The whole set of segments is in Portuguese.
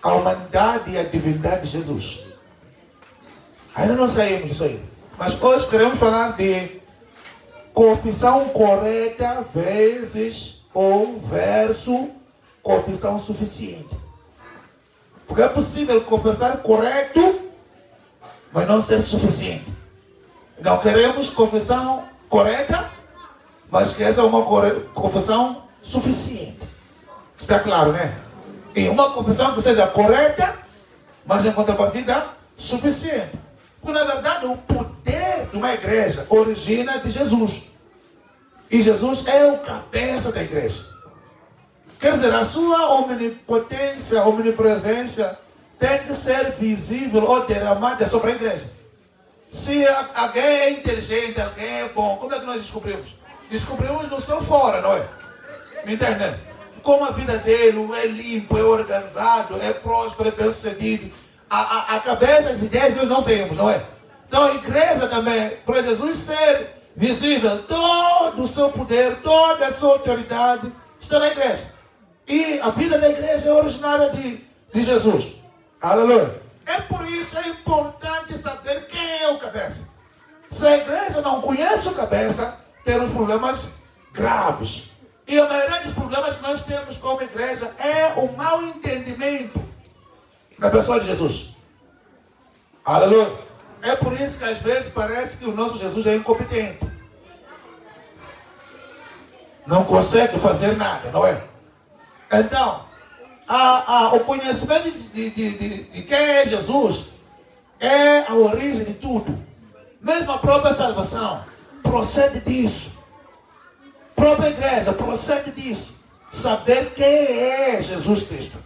a humanidade e a divindade de Jesus. Ainda não saímos disso aí. Mas hoje queremos falar de confissão correta versus confissão suficiente. Porque é possível confessar correto, mas não ser suficiente. Não queremos confissão correta, mas que essa é uma confissão suficiente. Está claro, né? E uma confissão que seja correta, mas em contrapartida suficiente. Porque na verdade o poder de uma igreja origina de Jesus. E Jesus é o cabeça da igreja. Quer dizer, a sua omnipotência, omnipresença tem que ser visível ou derramada sobre a igreja. Se alguém é inteligente, alguém é bom, como é que nós descobrimos? Descobrimos no seu fora, não é? Me entende? Como a vida dele é limpo, é organizado, é próspero, é bem-sucedido. A cabeça, as ideias nós não vemos, não é? Então a igreja também, para Jesus ser visível, todo o seu poder, toda a sua autoridade está na igreja. E a vida da igreja é originária de Jesus. Aleluia. É por isso que é importante saber quem é o cabeça. Se a igreja não conhece o cabeça, temos problemas graves. E a maioria dos problemas que nós temos como igreja é o mau entendimento da pessoa de Jesus. Aleluia. É por isso que às vezes parece que o nosso Jesus é incompetente. Não consegue fazer nada, não é? Então, o conhecimento de quem é Jesus é a origem de tudo. Mesmo a própria salvação procede disso. A própria igreja procede disso. Saber quem é Jesus Cristo.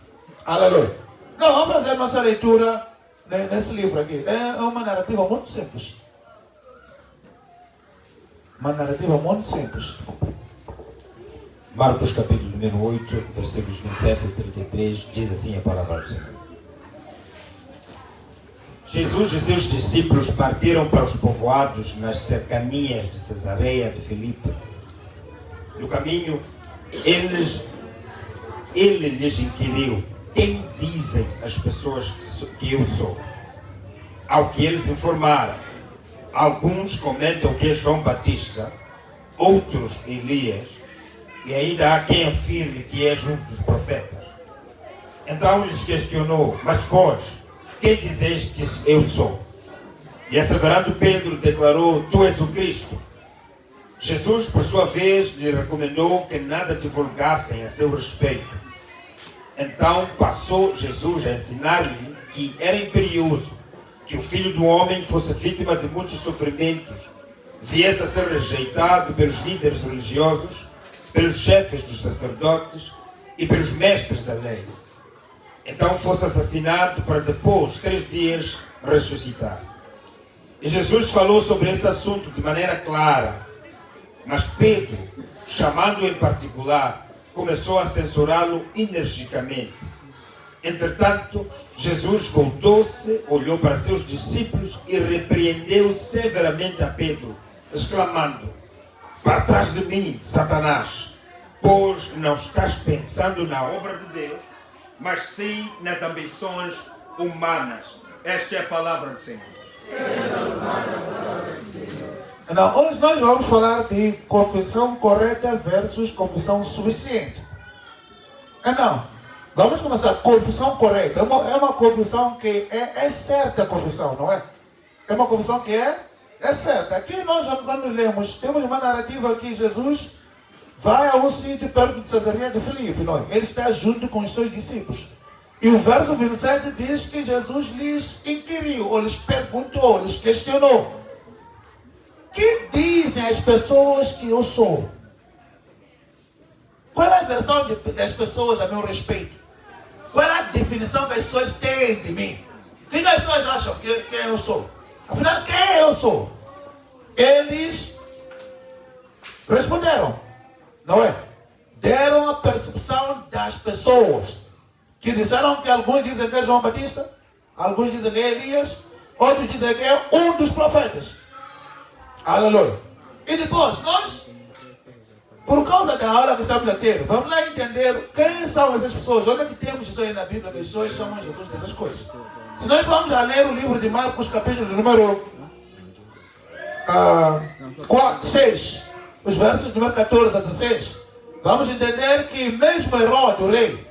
Aleluia. Então, vamos fazer nossa leitura nesse livro aqui. É uma narrativa muito simples. Uma narrativa muito simples. Marcos capítulo número 8, versículos 27 e 33, diz assim a palavra do Senhor. Jesus e seus discípulos partiram para os povoados nas cercanias de Cesareia de Filipe. No caminho, ele lhes inquiriu: quem dizem as pessoas que eu sou? Ao que eles informaram, alguns comentam que é João Batista, outros Elias, e ainda há quem afirme que és um dos profetas. Então lhes questionou: mas vós, quem dizeis que eu sou? E asseverando Pedro declarou: tu és o Cristo. Jesus, por sua vez, lhe recomendou que nada divulgassem a seu respeito. Então passou Jesus a ensinar-lhe que era imperioso que o Filho do Homem fosse vítima de muitos sofrimentos, viesse a ser rejeitado pelos líderes religiosos, pelos chefes dos sacerdotes e pelos mestres da lei. Então fosse assassinado para depois, 3 dias, ressuscitar. E Jesus falou sobre esse assunto de maneira clara. Mas Pedro, chamando-o em particular, começou a censurá-lo energicamente. Entretanto, Jesus voltou-se, olhou para seus discípulos e repreendeu severamente a Pedro, exclamando: para trás de mim, Satanás, pois não estás pensando na obra de Deus, mas sim nas ambições humanas. Esta é a palavra do Senhor. Então, hoje nós vamos falar de confissão correta versus confissão suficiente. Então, vamos começar. Confissão correta. É uma confissão que é certa a confissão, não é? É uma confissão que é certa. Aqui nós, quando lemos, temos uma narrativa que Jesus vai a um sítio perto de Cesareia de Filipe, não é? Ele está junto com os seus discípulos. E o verso 27 diz que Jesus lhes inquiriu, ou lhes perguntou, lhes questionou: que dizem as pessoas que eu sou? Qual é a versão das pessoas a meu respeito? Qual é a definição que as pessoas têm de mim? O que as pessoas acham que eu sou? Afinal, quem eu sou? Eles responderam, não é? Deram a percepção das pessoas, que disseram que alguns dizem que é João Batista, alguns dizem que é Elias, outros dizem que é um dos profetas. Aleluia. E depois, nós Por causa da aula que estamos a ter, vamos lá entender quem são essas pessoas. Olha que temos isso aí na Bíblia, que as pessoas chamam Jesus dessas coisas. Se nós vamos a ler o livro de Marcos, capítulo número 6, os versos número 14 a 16, vamos entender que mesmo Herodes, o rei,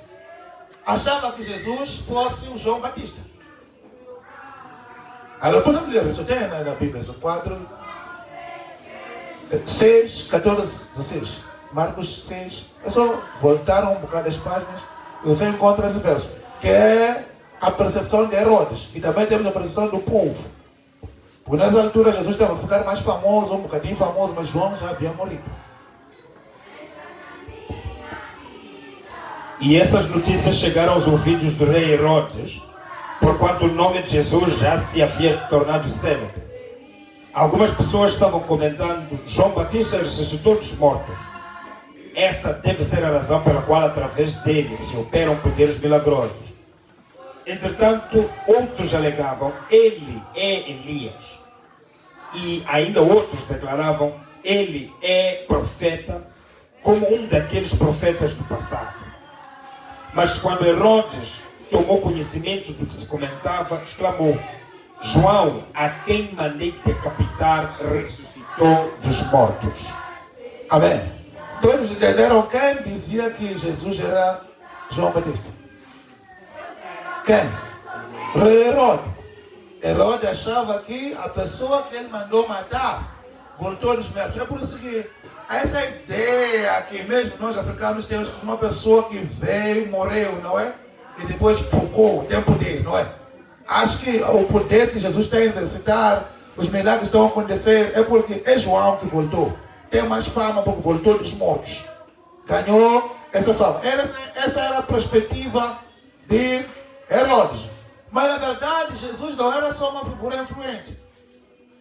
achava que Jesus fosse o João Batista. Agora, podemos ler isso, tem na Bíblia, são 6, 14, 16. Marcos 6. É só voltar um bocado as páginas e você encontra esse verso, que é a percepção de Herodes. E também temos a percepção do povo. Porque nessa altura Jesus estava a ficar mais famoso, um bocadinho famoso, mas João já havia morrido. E essas notícias chegaram aos ouvidos do rei Herodes, porquanto o nome de Jesus já se havia tornado célebre. Algumas pessoas estavam comentando: João Batista ressuscitou dos mortos. Essa deve ser a razão pela qual através dele se operam poderes milagrosos. Entretanto, outros alegavam: ele é Elias. E ainda outros declaravam: ele é profeta, como um daqueles profetas do passado. Mas quando Herodes tomou conhecimento do que se comentava, exclamou: João, a quem mandei decapitar, ressuscitou dos mortos. Amém. Todos entenderam quem dizia que Jesus era João Batista? Quem? Herodes. Herodes achava que a pessoa que ele mandou matar voltou dos mortos. É por isso que essa ideia que mesmo nós africanos temos que uma pessoa que veio, morreu, não é? E depois focou o tempo dele, não é? Acho que o poder que Jesus tem a exercitar, os milagres estão a acontecer, é porque é João que voltou. Tem mais fama porque voltou dos mortos. Ganhou essa fama. Essa era a perspectiva de Herodes. Mas na verdade, Jesus não era só uma figura influente.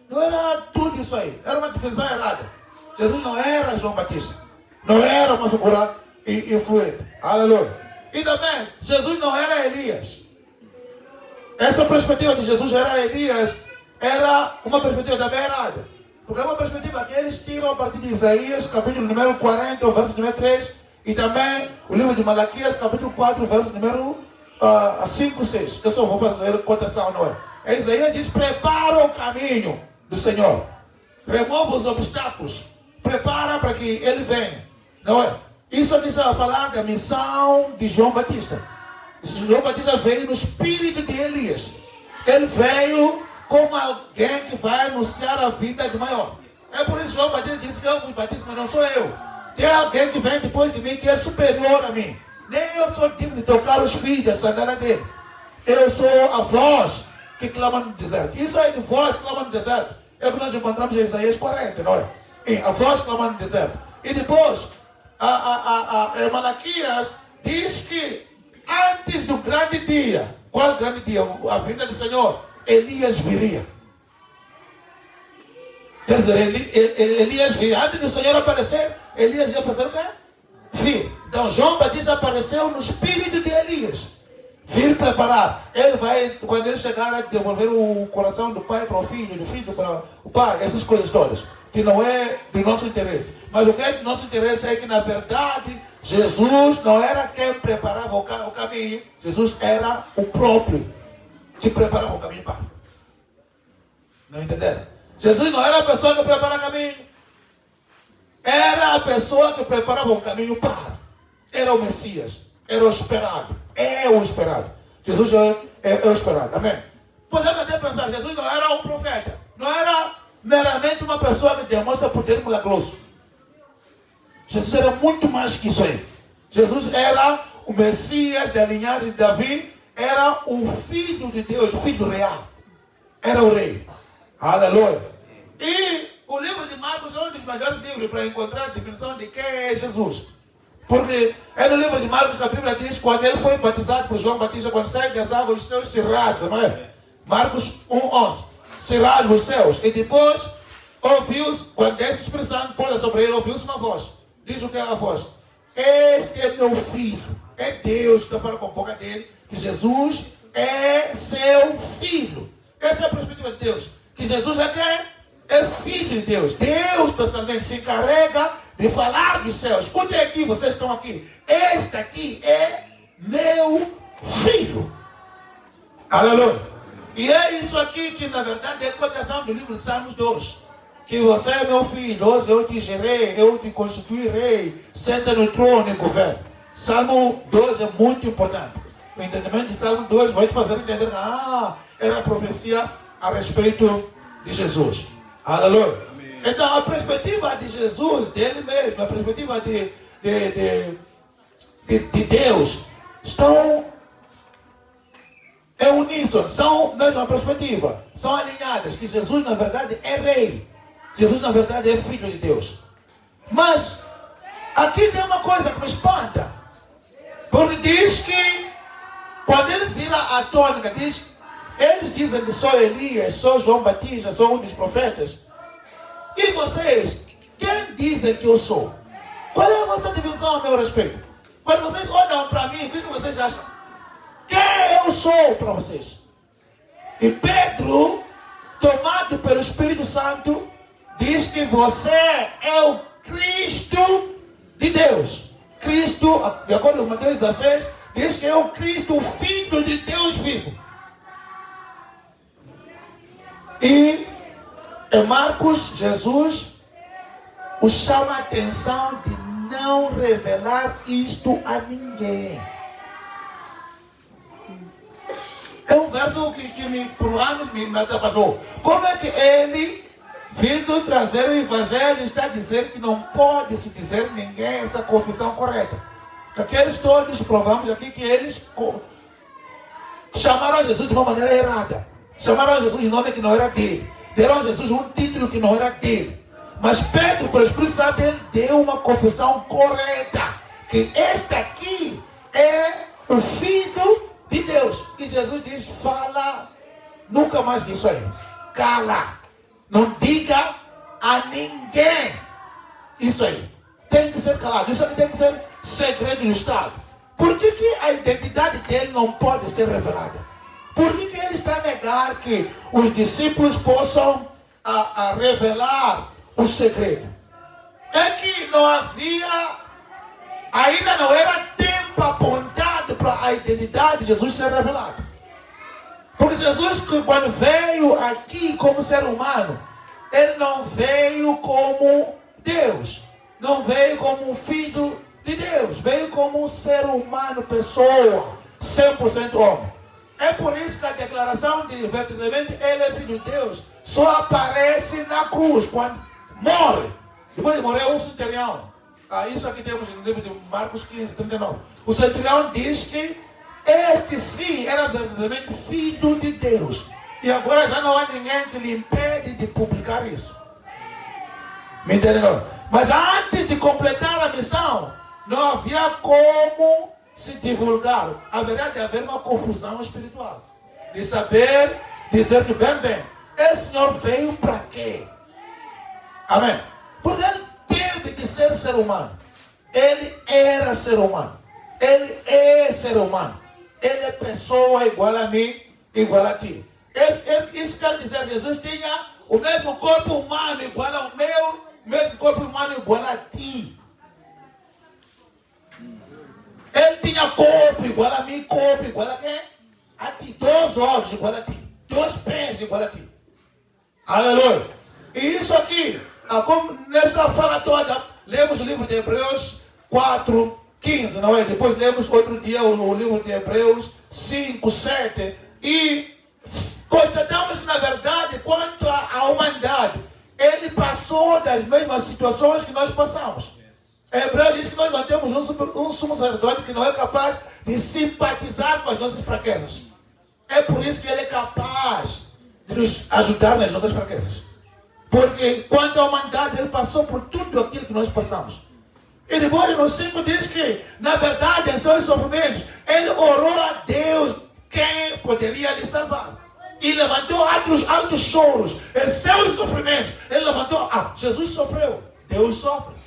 Não era tudo isso aí. Era uma divisão errada. Jesus não era João Batista. Não era uma figura influente. Aleluia. E também, Jesus não era Elias. Essa perspectiva de Jesus era Elias era uma perspectiva também errada. Porque é uma perspectiva que eles tiram a partir de Isaías, capítulo número 40, verso número 3, e também o livro de Malaquias, capítulo 4, verso número 5, 6. Eu só vou fazer cotação, não é? Isaías diz: prepara o caminho do Senhor, remova os obstáculos, prepara para que ele venha, não é? Isso diz a falar da missão de João Batista. João Batista veio no espírito de Elias. Ele veio como alguém que vai anunciar a vida do maior. É por isso que João Batista disse que eu me batizo, mas não sou eu. Tem alguém que vem depois de mim que é superior a mim. Nem eu sou digno de tocar os filhos, a sandália dele. Eu sou a voz que clama no deserto. Isso aí de voz que clama no deserto é o que nós encontramos em Isaías 40, não é? A voz que clama no deserto. E depois, Malaquias diz que antes do grande dia, qual grande dia? A vinda do Senhor, Elias viria. Quer dizer, Elias viria. Antes do Senhor aparecer, Elias ia fazer o quê? Vir. Então João Batista apareceu no espírito de Elias. Vir preparar. Ele vai, quando ele chegar, a devolver o coração do pai para o filho, do filho para o pai, essas coisas todas. Que não é do nosso interesse. Mas o que é do nosso interesse é que, na verdade, Jesus não era quem preparava o caminho. Jesus era o próprio que preparava o caminho para. Não entenderam? Jesus não era a pessoa que preparava o caminho. Era a pessoa que preparava o caminho para. Era o Messias. Era o esperado. É o esperado. Jesus é o esperado. Amém? Podemos até pensar, Jesus não era um profeta. Não era meramente uma pessoa que demonstra poder milagroso. Jesus era muito mais que isso aí. Jesus era o Messias da linhagem de Davi. Era o Filho de Deus, o Filho real. Era o rei. Aleluia. E o livro de Marcos é um dos melhores livros para encontrar a definição de quem é Jesus. Porque é no livro de Marcos que a Bíblia diz que quando ele foi batizado por João Batista, quando sai das águas, os céus se rasgam, não é? Marcos 1:11. Se rasgam os céus. E depois ouviu-se, quando esse Espírito Santo pôs sobre ele, ouviu-se uma voz. Diz o que é a voz? Este é meu filho. É Deus que está falando com a boca dele, que Jesus é seu filho. Essa é a perspectiva de Deus. Que Jesus é quem? É filho de Deus. Deus, pessoalmente, se encarrega de falar dos céus. Escutem aqui, vocês estão aqui. Este aqui é meu filho. Aleluia. E é isso aqui que na verdade é a cotação do livro de Salmos 2. Que você é meu filho, hoje eu te gerei, eu te constituirei, senta no trono e governa. Salmo 2 é muito importante. O entendimento de Salmo 2 vai te fazer entender que era a profecia a respeito de Jesus. Aleluia. Então a perspectiva de Jesus, dele mesmo, a perspectiva de Deus, estão uníssono, são a mesma perspectiva, são alinhadas, que Jesus na verdade é rei, Jesus na verdade é filho de Deus. Mas aqui tem uma coisa que me espanta, porque diz que quando ele vira a tônica, eles dizem que sou Elias, sou João Batista, sou um dos profetas. E vocês, quem dizem que eu sou? Qual é a vossa definição a meu respeito? Quando vocês olham para mim, o que vocês acham? Quem eu sou para vocês? E Pedro, tomado pelo Espírito Santo, diz que você é o Cristo de Deus. Cristo, de acordo com Mateus 16, diz que é o Cristo, o Filho de Deus vivo. E em Marcos, Jesus os chama a atenção de não revelar isto a ninguém. É um verso que por anos me atrapalhou. Como é que ele, vindo trazer o Evangelho, está a dizer que não pode se dizer ninguém essa confissão correta? Aqueles todos provamos aqui que eles chamaram a Jesus de uma maneira errada. Chamaram a Jesus de nome que não era dele. Deram a Jesus um título que não era dele. Mas Pedro, pelo Espírito Santo, ele deu uma confissão correta. Que este aqui é o Filho de Deus. E Jesus diz, fala nunca mais disso aí. Cala. Não diga a ninguém isso aí. Tem que ser calado. Isso aí tem que ser segredo do Estado. Por que a identidade dele não pode ser revelada? Por que ele está a negar que os discípulos possam revelar o segredo? É que não havia, ainda não era tempo apontado para a identidade de Jesus ser revelada. Porque Jesus, quando veio aqui como ser humano, ele não veio como Deus, não veio como um filho de Deus, veio como um ser humano, pessoa, 100% homem. É por isso que a declaração de verdadeiramente ele é filho de Deus só aparece na cruz, quando morre. Depois de morrer, um centurião. Isso aqui temos no livro de Marcos 15, 39. O centurião diz que este sim era verdadeiramente filho de Deus. E agora já não há ninguém que lhe impede de publicar isso. Me entendeu? Mas antes de completar a missão, não havia como se divulgar. Haverá de haver uma confusão espiritual. De saber dizer que bem, esse Senhor veio para quê? Amém? Porque ele teve de ser humano. Ele era ser humano. Ele é ser humano. Ele é pessoa igual a mim, igual a ti. Isso quer dizer que Jesus tinha o mesmo corpo humano igual ao meu, mesmo corpo humano igual a ti. Ele tinha corpo igual a mim, corpo igual a quem? A ti. 2 olhos igual a ti. 2 pés igual a ti. Aleluia. E isso aqui, como nessa fala toda, lemos o livro de Hebreus 4:15, não é? Depois lemos outro dia o livro de Hebreus 5:7 e constatamos que na verdade, quanto à humanidade, ele passou das mesmas situações que nós passamos. Hebreus diz que nós não temos um sumo sacerdote que não é capaz de simpatizar com as nossas fraquezas. É por isso que ele é capaz de nos ajudar nas nossas fraquezas. Porque quanto à humanidade, ele passou por tudo aquilo que nós passamos. E depois no 5 diz que, na verdade, em seus sofrimentos, ele orou a Deus quem poderia lhe salvar. E levantou altos choros. Em seus sofrimentos, ele levantou. Jesus sofreu. Deus sofre.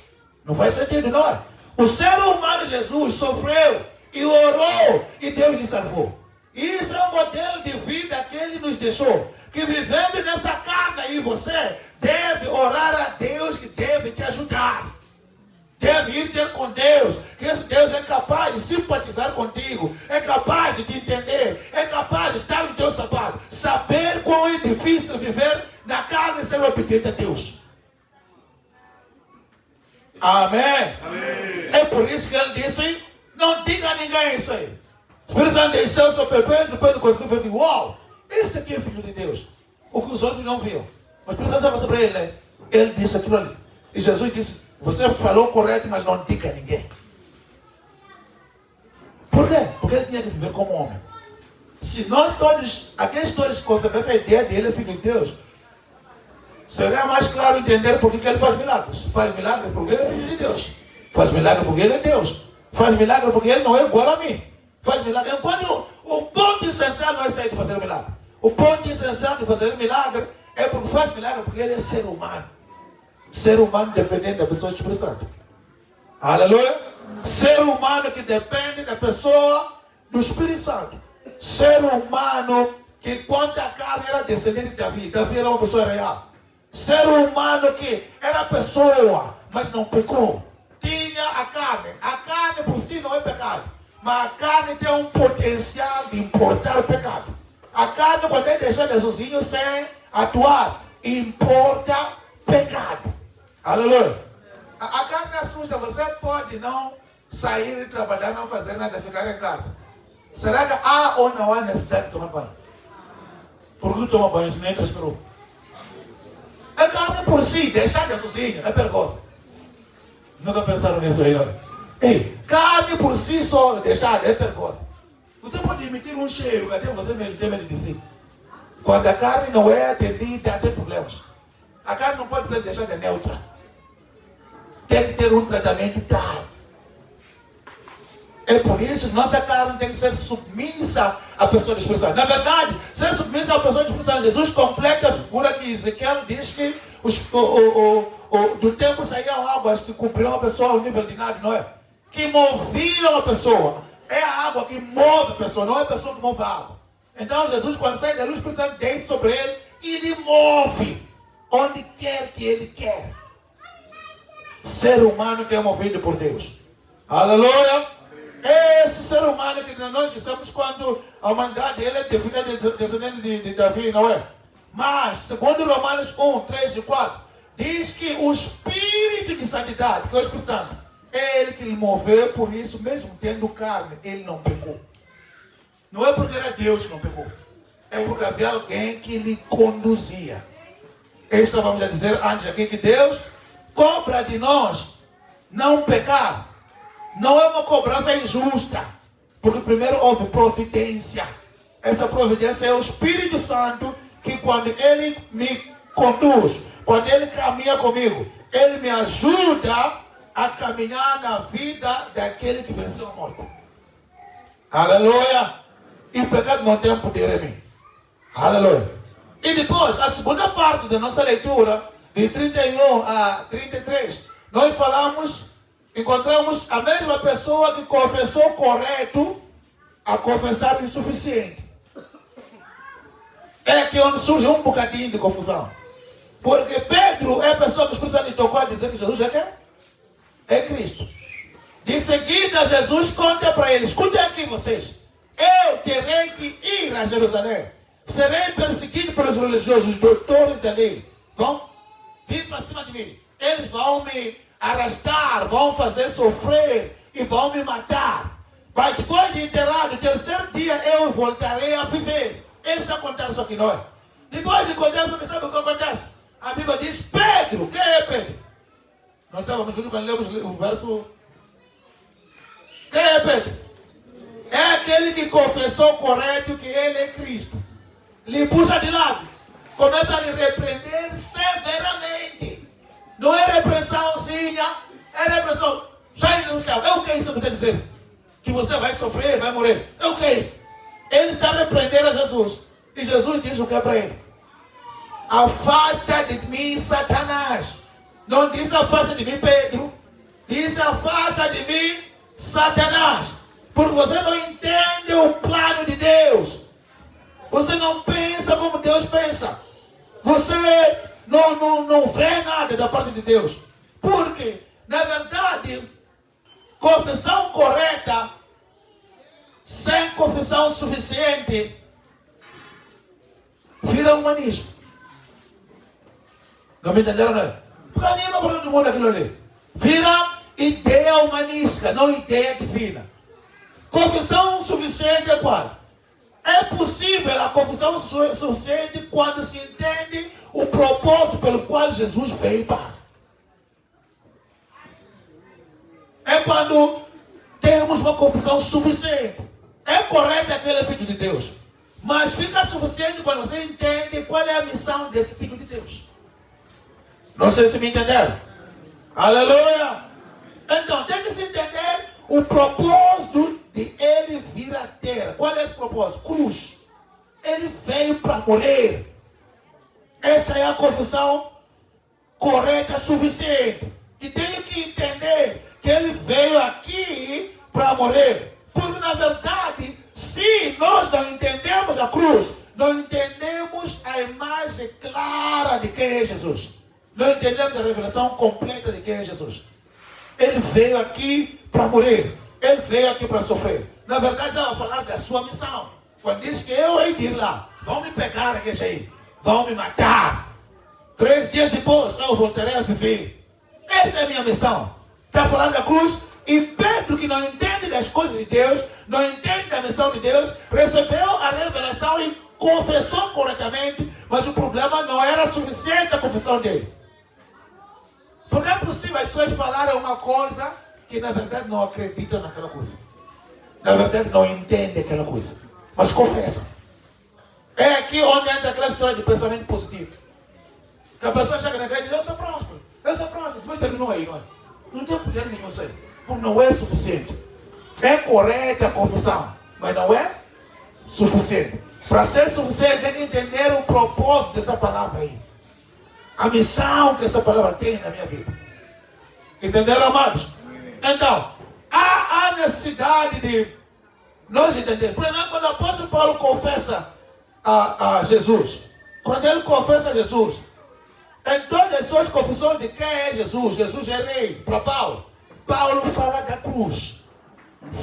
Não faz sentido, não é? O ser humano Jesus sofreu e orou e Deus lhe salvou. Isso é um modelo de vida que ele nos deixou. Que vivendo nessa carne aí, você deve orar a Deus que deve te ajudar. deve ir ter com Deus, que esse Deus é capaz de simpatizar contigo, é capaz de te entender, é capaz de estar no teu sapato, saber quão é difícil viver na carne e ser obediente a Deus. Amém? Amém. É por isso que ele disse, não diga a ninguém isso aí. O Espírito Santo desceu sobre Pedro, Pedro conseguiu ver, uau, este aqui é filho de Deus. O que os outros não viam. Mas o Espírito Santo estava sobre ele, né? Ele disse aquilo ali. E Jesus disse, você falou correto, mas não diga a ninguém. Por quê? Porque ele tinha que viver como homem. Se nós todos, aqueles todos concebessem a ideia dele, filho de Deus, seria mais claro entender por que ele faz milagres. Faz milagre porque ele é filho de Deus. Faz milagre porque ele é Deus. Faz milagre porque ele não é igual a mim. Faz milagre. Enquanto o ponto essencial não é sair de fazer milagre. O ponto essencial de fazer milagre é porque faz milagre porque ele é ser humano. Ser humano dependente da pessoa do Espírito Santo. Aleluia. Ser humano que depende da pessoa do Espírito Santo. Ser humano que quando a carne era descendente de Davi, Davi era uma pessoa real. Ser humano que era pessoa, mas não pecou. Tinha a carne por si não é pecado. Mas a carne tem um potencial de importar o pecado. A carne pode deixar de sozinho sem atuar. Importa pecado. Aleluia. A carne assusta. Você pode não sair e trabalhar, não fazer nada, ficar em casa. Será que há ou não há necessidade de tomar banho? Por que toma banho se nem transpirou? A carne por si, deixar de sozinho, é perigoso. Nunca pensaram nisso aí, não? Ei, carne por si só, deixar, é perigoso. Você pode emitir um cheiro, até você mesmo tem medo de si. Quando a carne não é atendida, tem problemas. A carne não pode ser deixada neutra. Tem que ter um tratamento tal. É por isso que nossa carne tem que ser submissa à pessoa do Espírito Santo. Na verdade, ser submissa à pessoa do Espírito Santo, Jesus completa a figura que Ezequiel diz que do templo saíam águas que cobriam a pessoa ao nível de nada, não é? Que moviam a pessoa. É a água que move a pessoa, não é a pessoa que move a água. Então Jesus, quando sai da luz, o Espírito Santo desce sobre ele e ele move onde quer que ele quer. Ser humano que é movido por Deus. Aleluia! Esse ser humano que nós dissemos quando a humanidade ele é descendente de Davi, não é? Mas, segundo Romanos 1, 3 e 4, diz que o Espírito de Santidade, que é o Espírito Santo, é ele que lhe moveu, por isso, mesmo tendo carne, ele não pecou. Não é porque era Deus que não pecou. É porque havia alguém que lhe conduzia. Estávamos a dizer antes aqui que Deus cobra de nós não pecar. Não é uma cobrança injusta. Porque primeiro houve providência. Essa providência é o Espírito Santo que quando ele me conduz, quando ele caminha comigo, ele me ajuda a caminhar na vida daquele que venceu a morte. Aleluia! E o pecado não tem poder em mim. Aleluia! E depois, a segunda parte da nossa leitura, de 31 a 33, nós encontramos a mesma pessoa que confessou correto a confessar o insuficiente. É aqui onde surge um bocadinho de confusão. Porque Pedro é a pessoa que os Espírito Santo tocou a dizer que Jesus é quem? É Cristo. De seguida, Jesus conta para eles: escutem aqui vocês. Eu terei que ir a Jerusalém. Serei perseguido pelos religiosos, os doutores da lei. Vão vir para cima de mim. Eles vão me arrastar, vão fazer sofrer e vão me matar. Mas depois de enterrado, no terceiro dia eu voltarei a viver. Eles já contaram isso aqui, não é? Depois de contar isso, sabe o que acontece? A Bíblia diz: Pedro, quem é Pedro? Nós estávamos juntos quando lemos o verso. Quem é Pedro? É aquele que confessou correto que ele é Cristo. Lhe puxa de lado. Começa a lhe repreender severamente. Não é repreensãozinha, é repreensão. É o que é isso que está dizendo? Que você vai sofrer, vai morrer. É o que é isso? Ele está a repreender a Jesus. E Jesus diz o que é para ele? Afasta de mim, Satanás. Não diz afasta de mim, Pedro. Diz afasta de mim, Satanás. Porque você não entende o plano de Deus. Você não pensa como Deus pensa. Você não vê nada da parte de Deus. Por quê? Na verdade, confissão correta, sem confissão suficiente, vira humanismo. Não me entenderam, não? Porque anima para todo mundo aquilo ali. Vira ideia humanística, não ideia divina. Confissão suficiente é qual? É possível a confissão suficiente quando se entende o propósito pelo qual Jesus veio para. É quando temos uma confissão suficiente. É correto aquele é filho de Deus. Mas fica suficiente quando você entende qual é a missão desse filho de Deus. Não sei se me entenderam. Aleluia! Então, tem que se entender o propósito de ele vir à terra. Qual é esse propósito? Cruz. Ele veio para morrer. Essa é a confissão correta, suficiente. Que tem que entender que ele veio aqui para morrer. Porque, na verdade, se nós não entendemos a cruz, não entendemos a imagem clara de quem é Jesus. Não entendemos a revelação completa de quem é Jesus. Ele veio aqui para morrer. Ele veio aqui para sofrer. Na verdade, estava falando da sua missão. Quando diz que eu hei de ir lá, vão me pegar aqui aí, vão me matar. 3 dias depois, eu voltarei a viver. Esta é a minha missão. Está falando da cruz. E Pedro, que não entende das coisas de Deus, não entende da missão de Deus, recebeu a revelação e confessou corretamente, mas o problema não era suficiente a confissão dele. Porque é possível as pessoas falarem uma coisa que na verdade não acreditam naquela coisa. Na verdade não entendem aquela coisa. Mas confessam. É aqui onde entra aquela história de pensamento positivo. Que a pessoa chega na igreja e diz, eu sou próspero. Depois terminou aí, não é? Não tem poder nenhum isso aí. Porque não é suficiente. É correta a confissão, mas não é suficiente. Para ser suficiente, tem que entender o propósito dessa palavra aí. A missão que essa palavra tem na minha vida. Entenderam, amados? Então, há necessidade de nós entender. Por exemplo, quando o apóstolo Paulo confessa a Jesus, quando ele confessa a Jesus, em todas as suas confissões de quem é Jesus, Jesus é rei, para Paulo. Paulo fala da cruz,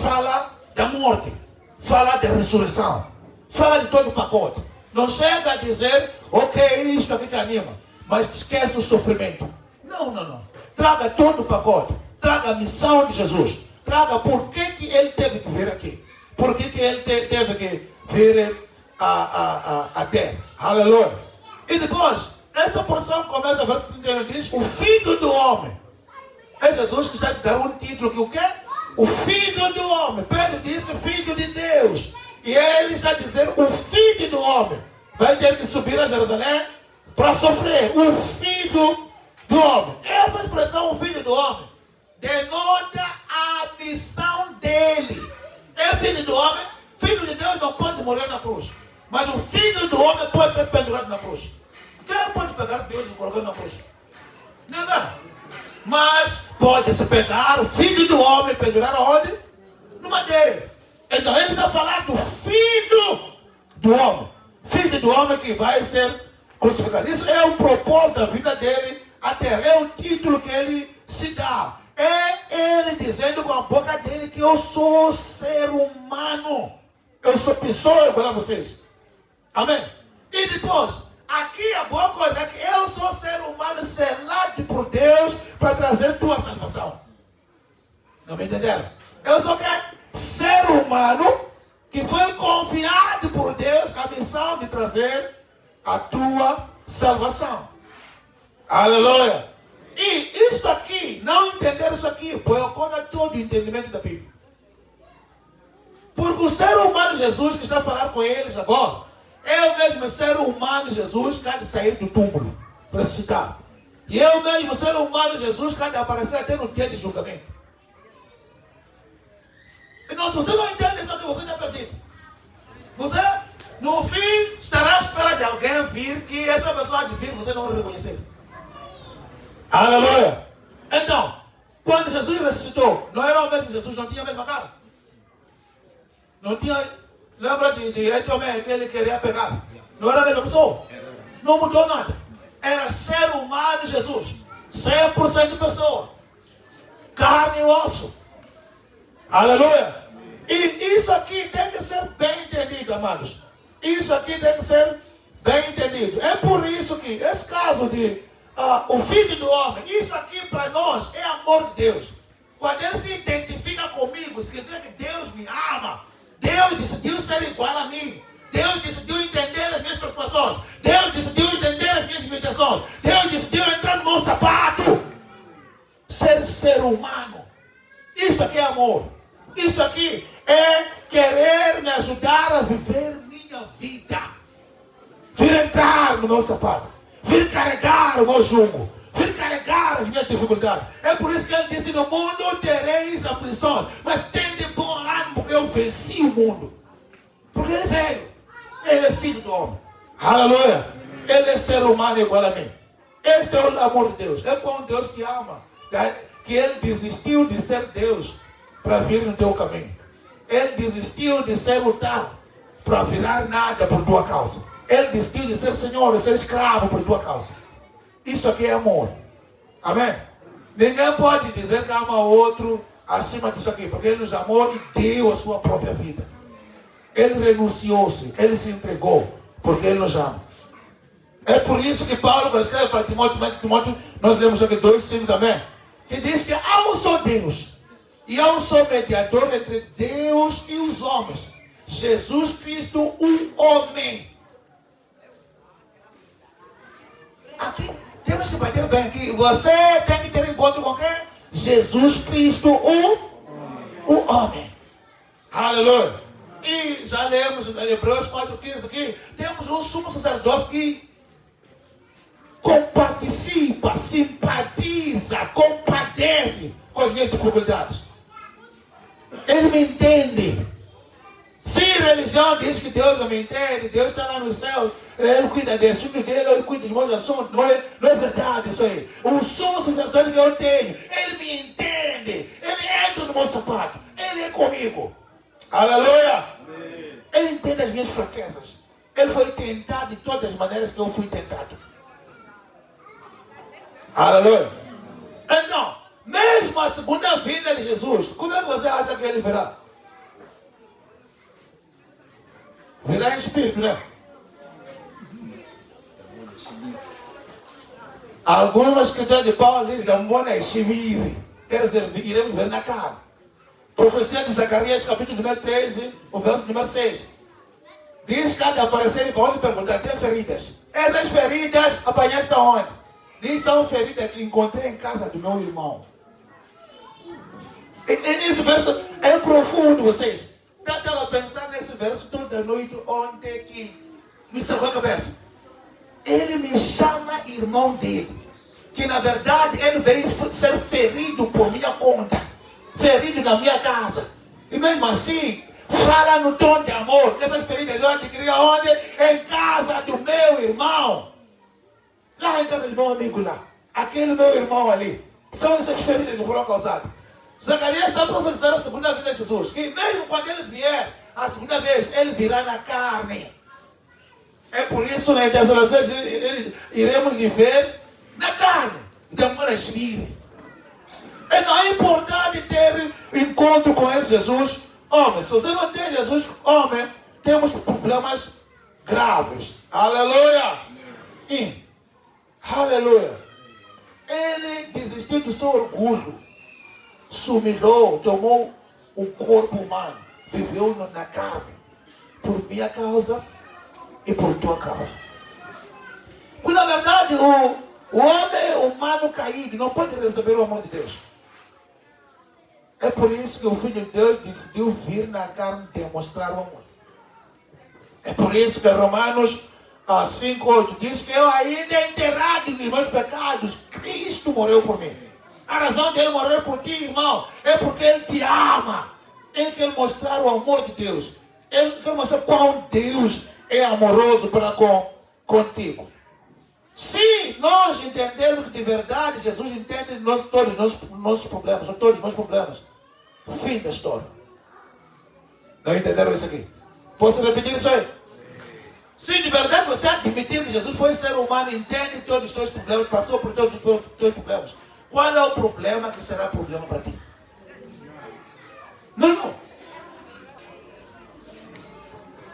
fala da morte, fala da ressurreição, fala de todo o pacote. Não chega a dizer, ok, isto aqui te anima, mas esquece o sofrimento. Não. Traga todo o pacote, traga a missão de Jesus, traga por que ele teve que vir aqui, por que ele teve que vir a terra. Aleluia. E depois, essa porção começa a verso 31, diz, o Filho do Homem. É Jesus que está te dando um título que o quê? O Filho do Homem. Pedro disse Filho de Deus. E ele está dizendo o Filho do Homem. Vai ter que subir a Jerusalém para sofrer. O Filho do Homem. Essa expressão, o Filho do Homem, denota a missão dele. É Filho do Homem. Filho de Deus não pode morrer na cruz. Mas o Filho do Homem pode ser pendurado na cruz. Quem pode pegar Deus e colocar na cruz? Ninguém. Mas pode-se pegar o Filho do Homem e pendurar aonde? No madeiro. Então ele está falando do Filho do Homem. Filho do Homem que vai ser crucificado. Isso é o propósito da vida dele até. É o título que ele se dá. É ele dizendo com a boca dele que eu sou ser humano. Eu sou pessoa igual a vocês. Amém? E depois, aqui a boa coisa é que eu sou ser humano selado por Deus para trazer tua salvação. Não me entenderam? Eu sou ser humano que foi confiado por Deus a missão de trazer a tua salvação. Aleluia. E isto aqui, não entender isso aqui, boicota todo o entendimento da Bíblia. Porque o ser humano Jesus que está falando com eles agora, eu mesmo, ser humano Jesus, cada sair do túmulo para citar. E eu mesmo, ser humano Jesus, cada aparecer até no dia de julgamento. Então, se você não entende isso aqui, você está perdido. Você, no fim, estará à espera de alguém vir, que essa pessoa de vir, você não vai reconhecer. Aleluia. Então, quando Jesus ressuscitou, não era o mesmo Jesus, não tinha a mesma cara. Não tinha... Lembra de Etiomé que ele queria pegar? Não era a mesma pessoa? Não mudou nada. Era ser humano Jesus. 100% pessoa. carne e osso. Aleluia. E isso aqui tem que ser bem entendido, amados. Isso aqui tem que ser bem entendido. É por isso que esse caso de o Filho do Homem, isso aqui para nós é amor de Deus. Quando ele se identifica comigo, significa que Deus me ama. Deus decidiu ser igual a mim. Deus decidiu entender as minhas preocupações. Deus decidiu entender as minhas limitações. Deus decidiu entrar no meu sapato. Ser humano. Isto aqui é amor. Isto aqui é querer me ajudar a viver minha vida. Vir entrar no meu sapato. Vir carregar o meu jugo. Vir carregar as minhas dificuldades. É por isso que ele disse: no mundo tereis aflições, mas tende bom ânimo, porque eu venci o mundo. Porque ele veio. Ele é filho do homem. Aleluia. Ele é ser humano igual a mim. Este é o amor de Deus. É quando Deus te ama. Que ele desistiu de ser Deus para vir no teu caminho. Ele desistiu de ser o tal para virar nada por tua causa. Ele desistiu de ser Senhor, de ser escravo por tua causa. Isto aqui é amor. Amém? Ninguém pode dizer que ama outro acima disso aqui, porque ele nos amou e deu a sua própria vida. Ele renunciou-se, ele se entregou, porque ele nos ama. É por isso que Paulo, quando escreve para Timóteo, nós lemos aqui 2:5 também, que diz que há um só Deus, e há um só mediador entre Deus e os homens, Jesus Cristo, o homem. Aqui, temos que bater bem aqui. Você tem que ter encontro com quem? Jesus Cristo, o homem. Aleluia. E já lemos em Hebreus 4:15 aqui. Temos um sumo sacerdote que comparticipa, simpatiza, compadece com as minhas dificuldades. Ele me entende. Se religião diz que Deus não me entende, Deus está lá no céu, ele cuida desse filho dele, ele cuida de meus assuntos, não é verdade isso aí. O sumo sacerdote que eu tenho, ele me entende, ele entra no meu sapato, ele é comigo. Aleluia! Amém. Ele entende as minhas fraquezas. Ele foi tentado de todas as maneiras que eu fui tentado. Aleluia! Então, mesmo a segunda vinda de Jesus, como é que você acha que ele virá? Virá em espírito, né? Algumas escrituras de Paulo dizem que quer dizer, iremos ver na carne. Profecia de Zacarias, capítulo número 13, o verso número 6. Diz que há de aparecer e vão lhe perguntar: tem feridas? Essas feridas apanhaste aonde? Diz: são feridas que encontrei em casa do meu irmão. Esse verso é profundo, vocês. Estava a pensar nesse verso toda noite ontem que me salvou a cabeça. Ele me chama irmão dele, que na verdade ele veio ser ferido por minha conta, ferido na minha casa, e mesmo assim fala no tom de amor, que essas feridas eu adquiri onde? Em casa do meu irmão, lá em casa do meu amigo lá, aquele meu irmão ali. São essas feridas que foram causadas. Zacarias está profetizando a segunda vinda de Jesus, que mesmo quando ele vier a segunda vez, ele virá na carne. É por isso, nas desolações, iremos viver na carne. Demora a espírito. Não é importante ter encontro com esse Jesus homem. Se você não tem Jesus homem, temos problemas graves. Aleluia! E, aleluia! Ele desistiu do seu orgulho. Se humilhou, tomou o corpo humano, viveu na carne, por minha causa e por tua causa. Porque na verdade o homem humano caído não pode receber o amor de Deus. É por isso que o Filho de Deus decidiu vir na carne demonstrar o amor. É por isso que Romanos 5:8 diz que eu ainda enterrado nos meus pecados, Cristo morreu por mim. A razão dele morrer por ti, irmão, é porque ele te ama. Ele quer mostrar o amor de Deus. Ele quer mostrar quão Deus é amoroso para contigo. Se nós entendermos que de verdade Jesus entende todos os nossos problemas, todos os meus problemas, fim da história. Não entenderam isso aqui? Posso repetir isso aí? Se de verdade você admitir que Jesus foi ser humano, entende todos os teus problemas, passou por todos os teus problemas, qual é o problema que será problema para ti? Não.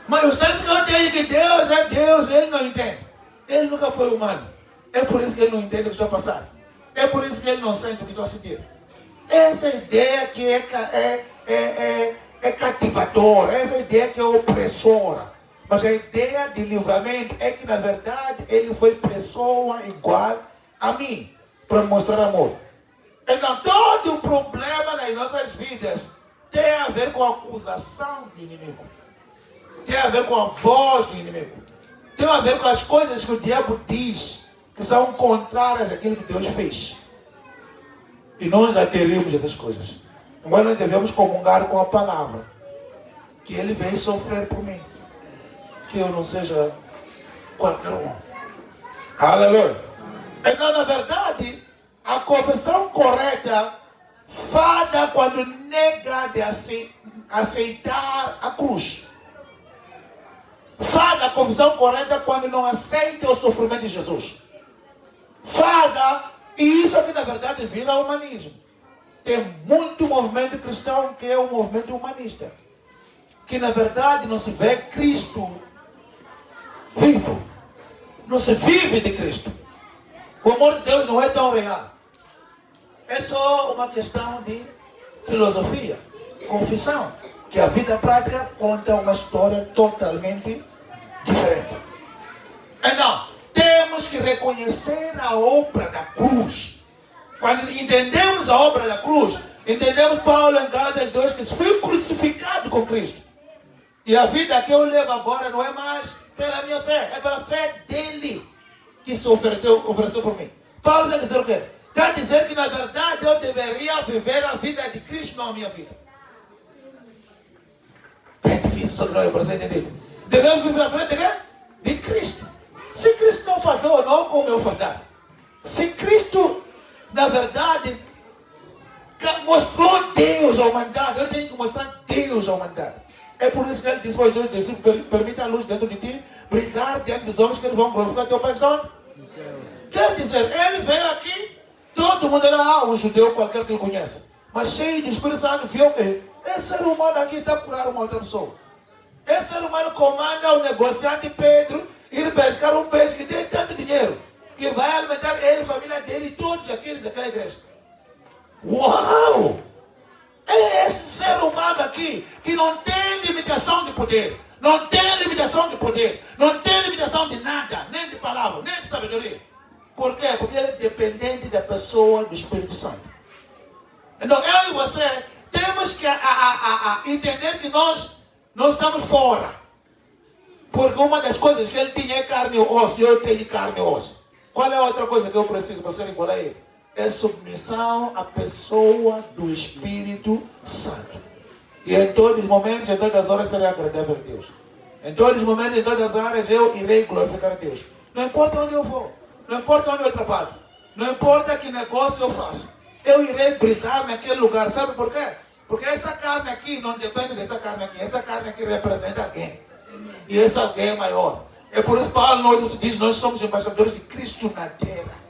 Mas o senso que eu tenho que Deus é Deus, ele não entende. Ele nunca foi humano. É por isso que ele não entende o que estou passando. É por isso que ele não sente o que estou sentindo. Essa ideia que é cativadora, essa ideia que é opressora. Mas a ideia de livramento é que, na verdade, ele foi pessoa igual a mim, para mostrar amor. Então, todo o problema nas nossas vidas tem a ver com a acusação do inimigo. Tem a ver com a voz do inimigo. Tem a ver com as coisas que o diabo diz, que são contrárias àquilo que Deus fez. E nós aderimos a essas coisas. Agora nós devemos comungar com a palavra. Que ele veio sofrer por mim. Que eu não seja qualquer um. Aleluia. Então, na verdade, a confissão correta fada quando nega de aceitar a cruz. Fada a confissão correta quando não aceita o sofrimento de Jesus. Fada, e isso aqui na verdade vira humanismo. Tem muito movimento cristão que é um movimento humanista. Que na verdade não se vê Cristo vivo. Não se vive de Cristo. O amor de Deus não é tão real. É só uma questão de filosofia, confissão. Que a vida prática conta uma história totalmente diferente. Então, temos que reconhecer a obra da cruz. Quando entendemos a obra da cruz, entendemos Paulo em Gálatas 2 que foi crucificado com Cristo. E a vida que eu levo agora não é mais pela minha fé, é pela fé dele que se ofereceu por mim. Paulo está dizendo o quê? Está dizendo que na verdade eu deveria viver a vida de Cristo, não a minha vida. É difícil, só que não é para ser entendido. Devemos viver a vida de quê? De Cristo. Se Cristo não fadou, não como eu fadar. Se Cristo, na verdade, mostrou Deus à humanidade, eu tenho que mostrar Deus à humanidade. É por isso que ele disse para os discípulos, permite a luz dentro de ti, brilhar diante dos homens que eles vão glorificar teu Pai de onde? Quer dizer, ele veio aqui, todo mundo era um judeu qualquer que ele conhece. Mas cheio de Espírito Santo, viu? Esse ser humano aqui está curando uma outra pessoa. Esse ser humano comanda o negociante Pedro ir pescar um peixe que tem tanto dinheiro que vai alimentar ele, a família dele e todos aqueles daquela igreja. Uau! É esse ser humano aqui que não tem limitação de poder, não tem limitação de poder, não tem limitação de nada, nem de palavra, nem de sabedoria. Por quê? Porque ele é dependente da pessoa do Espírito Santo. Então eu e você temos que entender que nós não estamos fora. Porque uma das coisas que ele tinha é carne e osso, e eu tenho carne e osso. Qual é a outra coisa que eu preciso para ser igual a ele? É submissão à pessoa do Espírito Santo. E em todos os momentos, em todas as horas, serei agradável a Deus. Em todos os momentos, em todas as áreas, eu irei glorificar a Deus. Não importa onde eu vou, não importa onde eu trabalho, não importa que negócio eu faço, eu irei brilhar naquele lugar. Sabe por quê? Porque essa carne aqui não depende dessa carne aqui. Essa carne aqui representa alguém. E esse alguém é maior. É por isso que Paulo nos diz, nós somos embaixadores de Cristo na terra.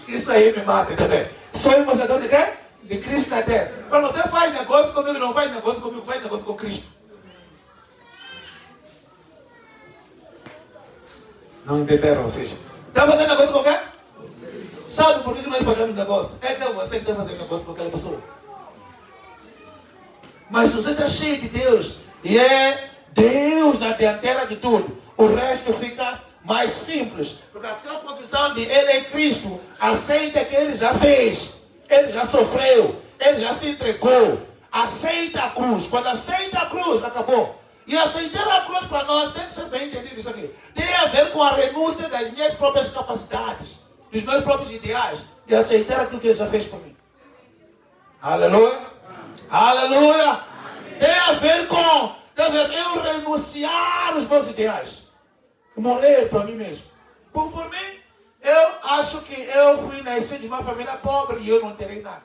Isso aí me mata também. Sou embaixador de quê? De Cristo na terra. Quando você faz negócio comigo, não faz negócio comigo, faz negócio com Cristo. Não entenderam vocês? Está fazendo negócio com quem? Sabe por que nós fazemos negócio? É que você que está fazendo negócio com aquela pessoa. Mas se você está cheio de Deus, e é Deus na dianteira de tudo, o resto fica mais simples. Porque a sua confissão de Ele é Cristo, aceita que Ele já fez, Ele já sofreu, Ele já se entregou. Aceita a cruz. Quando aceita a cruz, acabou. E aceitar a cruz para nós tem que ser bem entendido isso aqui. Tem a ver com a renúncia das minhas próprias capacidades, dos meus próprios ideais, e aceitar aquilo que Ele já fez por mim. Aleluia. Aleluia! Tem a ver com eu renunciar os meus ideais. Morrer para mim mesmo. Por mim, eu acho que eu fui nascer de uma família pobre e eu não terei nada.